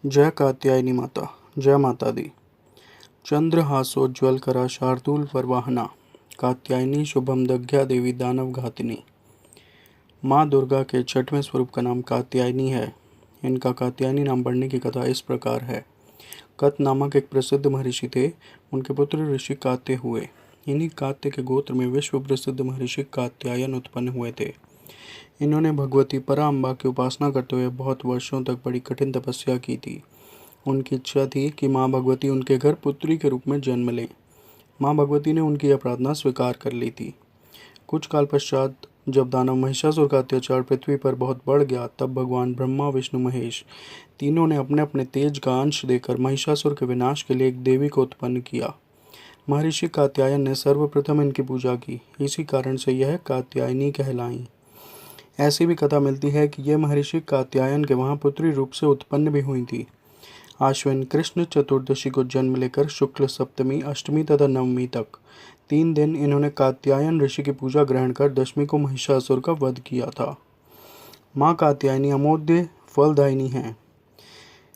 जय कात्यायनी माता, जय माता दी। चंद्रहासोज्ज्वल करा शार्दूल परवाहना, कात्यायनी शुभम दग्ध्या देवी दानव घातिनी। माँ दुर्गा के छठवें स्वरूप का नाम कात्यायनी है। इनका कात्यायनी नाम पढ़ने की कथा इस प्रकार है। कत नामक एक प्रसिद्ध महर्षि थे। उनके पुत्र ऋषि कात्य हुए। इन्हीं कात्य के गोत्र में विश्व प्रसिद्ध महर्षि कात्यायन उत्पन्न हुए थे। इन्होंने भगवती पराम्बा की उपासना करते हुए बहुत वर्षों तक बड़ी कठिन तपस्या की थी। उनकी इच्छा थी कि माँ भगवती उनके घर पुत्री के रूप में जन्म लें। माँ भगवती ने उनकी यह प्रार्थना स्वीकार कर ली थी। कुछ काल पश्चात जब दानव महिषासुर का अत्याचार पृथ्वी पर बहुत बढ़ गया, तब भगवान ब्रह्मा, विष्णु, महेश तीनों ने अपने अपने तेज का अंश देकर महिषासुर के विनाश के लिए एक देवी को उत्पन्न किया। महर्षि कात्यायन ने सर्वप्रथम इनकी पूजा की। इसी कारण से यह कात्यायनी कहलाई। ऐसी भी कथा मिलती है कि यह महर्षि कात्यायन के वहाँ पुत्री रूप से उत्पन्न भी हुई थी। आश्विन कृष्ण चतुर्दशी को जन्म लेकर शुक्ल सप्तमी, अष्टमी तथा नवमी तक 3 दिन इन्होंने कात्यायन ऋषि की पूजा ग्रहण कर दशमी को महिषासुर का वध किया था। माँ कात्यायनी अमोद्य फलदायिनी हैं।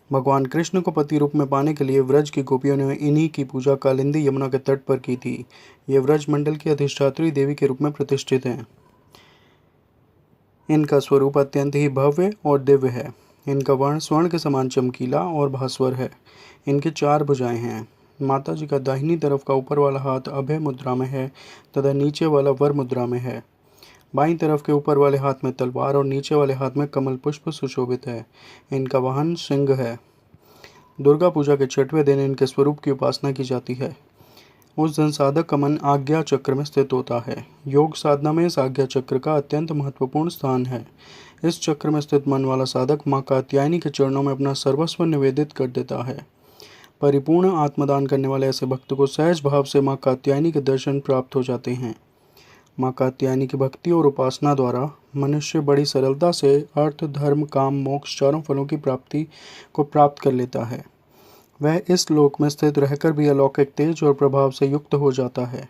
भगवान कृष्ण को पति रूप में पाने के लिए व्रज की गोपियों ने इन्हीं की पूजा कालिंदी यमुना के तट पर की थी। ये व्रज मंडल की अधिष्ठात्री देवी के रूप में प्रतिष्ठित हैं। इनका स्वरूप अत्यंत ही भव्य और दिव्य है। इनका वर्ण स्वर्ण के समान चमकीला और भास्वर है। इनकी 4 भुजाएं हैं। माता जी का दाहिनी तरफ का ऊपर वाला हाथ अभय मुद्रा में है तथा नीचे वाला वर मुद्रा में है। बाईं तरफ के ऊपर वाले हाथ में तलवार और नीचे वाले हाथ में कमल पुष्प सुशोभित है। इनका वाहन सिंह है। दुर्गा पूजा के 6वें दिन इनके स्वरूप की उपासना की जाती है। उस दिन साधक का मन आज्ञा चक्र में स्थित होता है। योग साधना में इस आज्ञा चक्र का अत्यंत महत्वपूर्ण स्थान है। इस चक्र में स्थित मन वाला साधक माँ कात्यायनी के चरणों में अपना सर्वस्व निवेदित कर देता है। परिपूर्ण आत्मदान करने वाले ऐसे भक्त को सहज भाव से माँ कात्यायनी के दर्शन प्राप्त हो जाते हैं। माँ कात्यायनी की भक्ति और उपासना द्वारा मनुष्य बड़ी सरलता से अर्थ, धर्म, काम, मोक्ष चारों फलों की प्राप्ति को प्राप्त कर लेता है। वह इस लोक में स्थित रहकर भी अलौकिक तेज और प्रभाव से युक्त हो जाता है।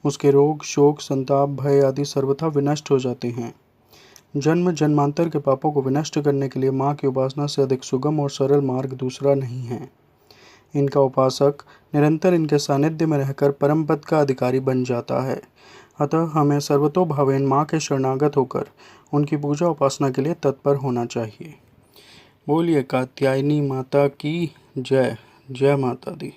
उसके रोग, शोक, संताप, भय आदि सर्वथा विनष्ट हो जाते हैं। जन्म जन्मांतर के पापों को विनष्ट करने के लिए माँ की उपासना से अधिक सुगम और सरल मार्ग दूसरा नहीं है। इनका उपासक निरंतर इनके सानिध्य में रहकर परम पद का अधिकारी बन जाता है। अतः हमें सर्वतोभावेन माँ के शरणागत होकर उनकी पूजा उपासना के लिए तत्पर होना चाहिए। बोलिए कात्यायनी माता की जय। जय माता दी।